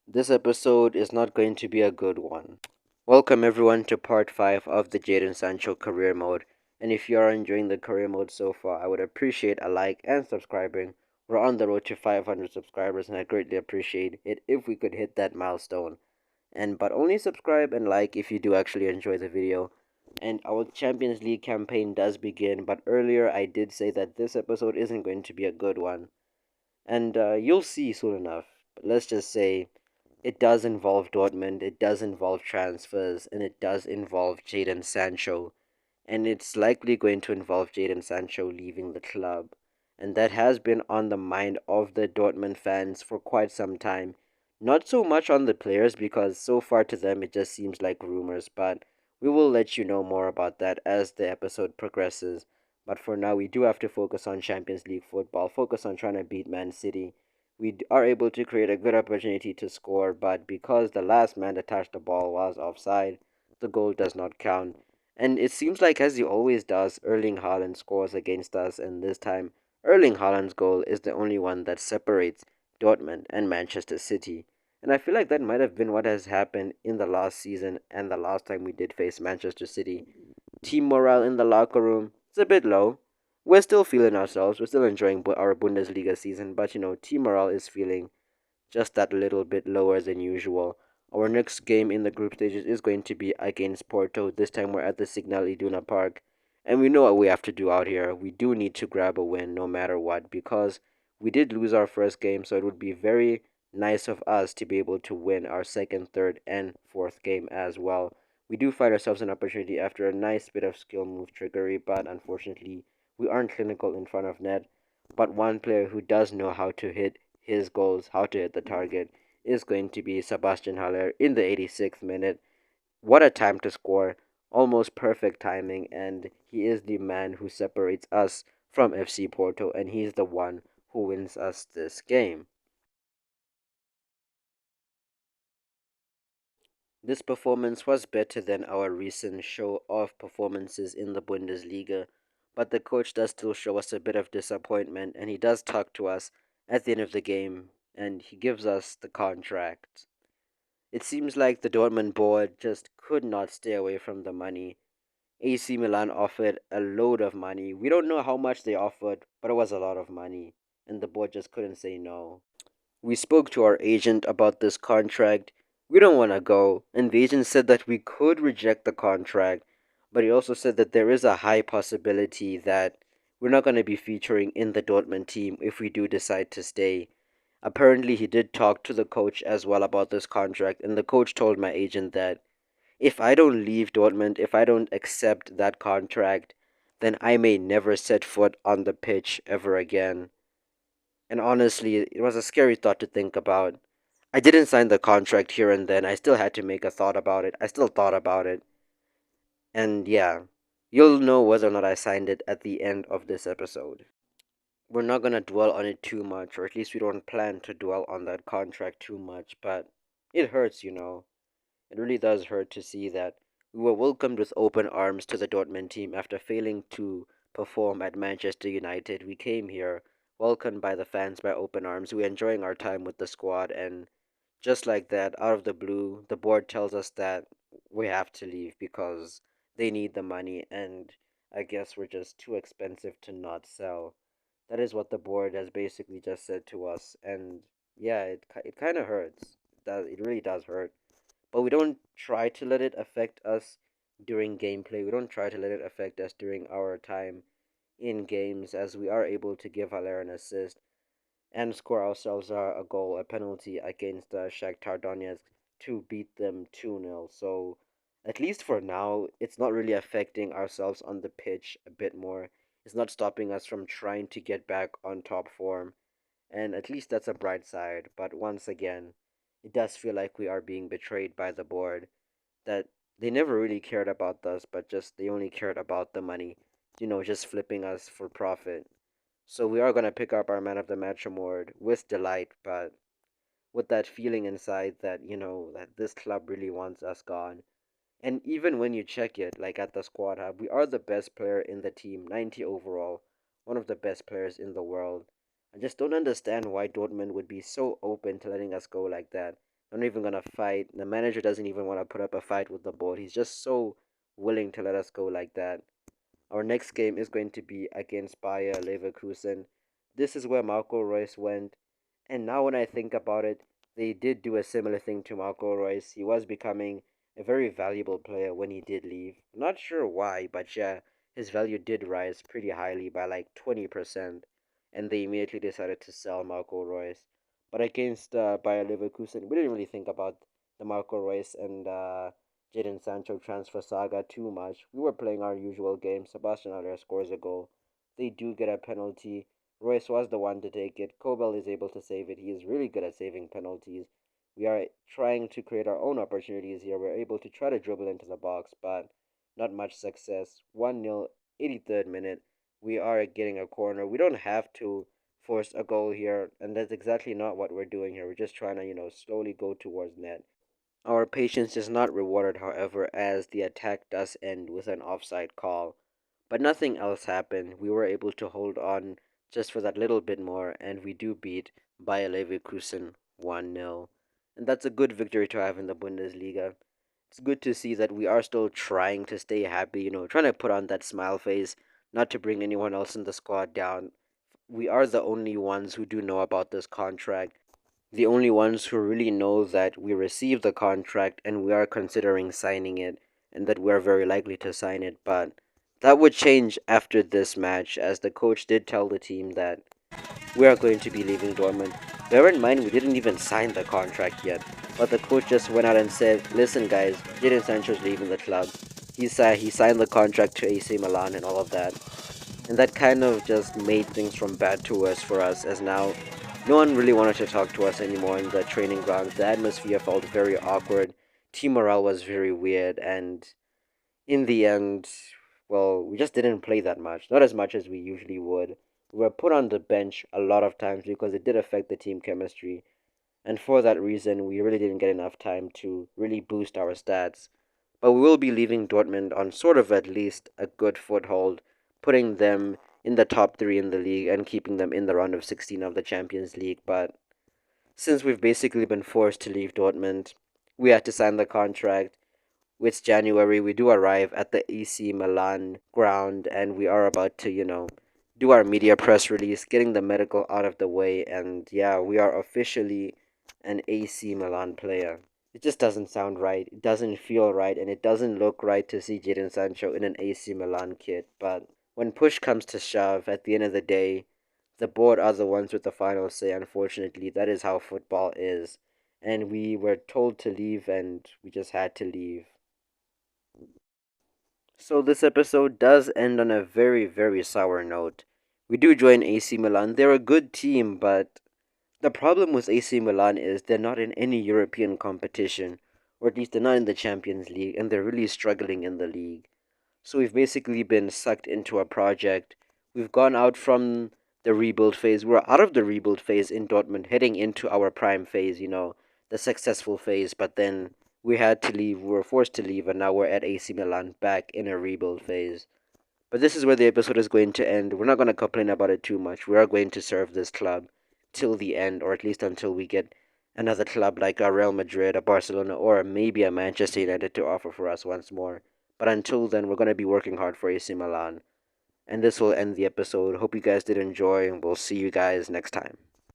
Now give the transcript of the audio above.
This episode is not going to be a good one. Welcome everyone to part 5 of the Jadon Sancho career mode. And if you are enjoying the career mode so far, I would appreciate a like and subscribing. We're on the road to 500 subscribers and I greatly appreciate it if we could hit that milestone. But only subscribe and like if you do actually enjoy the video. And our Champions League campaign does begin, but earlier I did say that this episode isn't going to be a good one. And you'll see soon enough. But let's just say it does involve Dortmund, it does involve transfers, and it does involve Jadon Sancho. And it's likely going to involve Jadon Sancho leaving the club. And that has been on the mind of the Dortmund fans for quite some time. Not so much on the players because so far to them it just seems like rumors, but we will let you know more about that as the episode progresses. But for now, we do have to focus on Champions League football, focus on trying to beat Man City. Are able to create a good opportunity to score, but because the last man that touched the ball was offside, the goal does not count. And it seems like, as he always does, Erling Haaland scores against us, and this time, Erling Haaland's goal is the only one that separates Dortmund and Manchester City. And I feel like that might have been what has happened in the last season and the last time we did face Manchester City. Team morale in the locker room is a bit low. We're still feeling ourselves. We're still enjoying our Bundesliga season, but team morale is feeling just that little bit lower than usual. Our next game in the group stages is going to be against Porto. This time we're at the Signal Iduna Park, and we know what we have to do out here. We do need to grab a win no matter what because we did lose our first game, so it would be very nice of us to be able to win our second, third, and fourth game as well. We do find ourselves an opportunity after a nice bit of skill move trickery, but unfortunately, we aren't clinical in front of net. But one player who does know how to hit his goals, how to hit the target, is going to be Sebastian Haller in the 86th minute. What a time to score! Almost perfect timing, and he is the man who separates us from FC Porto, and he's the one who wins us this game. This performance was better than our recent show of performances in the Bundesliga, but the coach does still show us a bit of disappointment, and he does talk to us at the end of the game, and he gives us the contract. It seems like the Dortmund board just could not stay away from the money. AC Milan offered a load of money. We don't know how much they offered, but it was a lot of money, and the board just couldn't say no. We spoke to our agent about this contract. We don't want to go, and the agent said that we could reject the contract, but he also said that there is a high possibility that we're not going to be featuring in the Dortmund team if we do decide to stay. Apparently, he did talk to the coach as well about this contract, and the coach told my agent that if I don't leave Dortmund, if I don't accept that contract, then I may never set foot on the pitch ever again. And honestly, it was a scary thought to think about. I didn't sign the contract here and then. I still had to make a thought about it. I still thought about it. And yeah, you'll know whether or not I signed it at the end of this episode. We're not going to dwell on it too much, or at least we don't plan to dwell on that contract too much, but it hurts. It really does hurt to see that we were welcomed with open arms to the Dortmund team after failing to perform at Manchester United. We came here welcomed by the fans by open arms. We're enjoying our time with the squad, and just like that, out of the blue, the board tells us that we have to leave because they need the money, and I guess we're just too expensive to not sell. That is what the board has basically just said to us, and yeah, it kind of hurts. It really does hurt, but we don't try to let it affect us during gameplay. We don't try to let it affect us during our time in games, as we are able to give Haller an assist and score ourselves a goal, a penalty against Shakhtar Donetsk to beat them 2-0. So at least for now, it's not really affecting ourselves on the pitch a bit more. It's not stopping us from trying to get back on top form, and at least that's a bright side. But once again, it does feel like we are being betrayed by the board, that they never really cared about us, but just they only cared about the money, just flipping us for profit. So we are going to pick up our man of the match award with delight, but with that feeling inside that, that this club really wants us gone. And even when you check it, like at the squad hub, we are the best player in the team, 90 overall, one of the best players in the world. I just don't understand why Dortmund would be so open to letting us go like that. I'm not even gonna fight. The manager doesn't even want to put up a fight with the board. He's just so willing to let us go like that. Our next game is going to be against Bayer Leverkusen. This is where Marco Reus went. And now when I think about it, they did do a similar thing to Marco Reus. He was becoming a very valuable player when he did leave. Not sure why, but yeah, his value did rise pretty highly by like 20%. And they immediately decided to sell Marco Reus. But against Bayer Leverkusen, we didn't really think about the Marco Reus and Jadon Sancho transfer saga too much. We were playing our usual game. Sebastian Aller scores a goal. They do get a penalty. Royce was the one to take it. Kobel is able to save it. He is really good at saving penalties. We are trying to create our own opportunities here. We're able to try to dribble into the box, but not much success. 1-0, 83rd minute. We are getting a corner. We don't have to force a goal here, and that's exactly not what we're doing here. We're just trying to, slowly go towards net. Our patience is not rewarded, however, as the attack does end with an offside call. But nothing else happened. We were able to hold on just for that little bit more, and we do beat Bayer Leverkusen 1-0. And that's a good victory to have in the Bundesliga. It's good to see that we are still trying to stay happy, trying to put on that smile face, not to bring anyone else in the squad down. We are the only ones who do know about this contract, the only ones who really know that we received the contract and we are considering signing it, and that we're very likely to sign it. But that would change after this match, as the coach did tell the team that we are going to be leaving Dortmund. Bear in mind, we didn't even sign the contract yet, but the coach just went out and said, "Listen, guys, Jadon Sancho's leaving the club. He signed the contract to AC Milan and all of that." And that kind of just made things from bad to worse for us, as now no one really wanted to talk to us anymore in the training grounds. The atmosphere felt very awkward. Team morale was very weird, and in the end, well, we just didn't play that much. Not as much as we usually would. We were put on the bench a lot of times because it did affect the team chemistry. And for that reason, we really didn't get enough time to really boost our stats. But we will be leaving Dortmund on sort of at least a good foothold, putting them in the top three in the league and keeping them in the round of 16 of the Champions League. But since we've basically been forced to leave Dortmund, we had to sign the contract. With January, we do arrive at the AC Milan ground, and we are about to, do our media press release, getting the medical out of the way, and yeah, we are officially an AC Milan player. It just doesn't sound right. It doesn't feel right, and it doesn't look right to see Jadon Sancho in an AC Milan kit. But when push comes to shove, at the end of the day, the board are the ones with the final say. Unfortunately, that is how football is. And we were told to leave, and we just had to leave. So this episode does end on a very, very sour note. We do join AC Milan. They're a good team, but the problem with AC Milan is they're not in any European competition, or at least they're not in the Champions League, and they're really struggling in the league. So we've basically been sucked into a project. We've gone out from the rebuild phase. We're out of the rebuild phase in Dortmund, heading into our prime phase, the successful phase, but then we had to leave. We were forced to leave, and now we're at AC Milan back in a rebuild phase. But this is where the episode is going to end. We're not going to complain about it too much. We are going to serve this club till the end, or at least until we get another club like a Real Madrid, a Barcelona, or maybe a Manchester United to offer for us once more. But until then, we're going to be working hard for AC Milan. And this will end the episode. Hope you guys did enjoy, and we'll see you guys next time.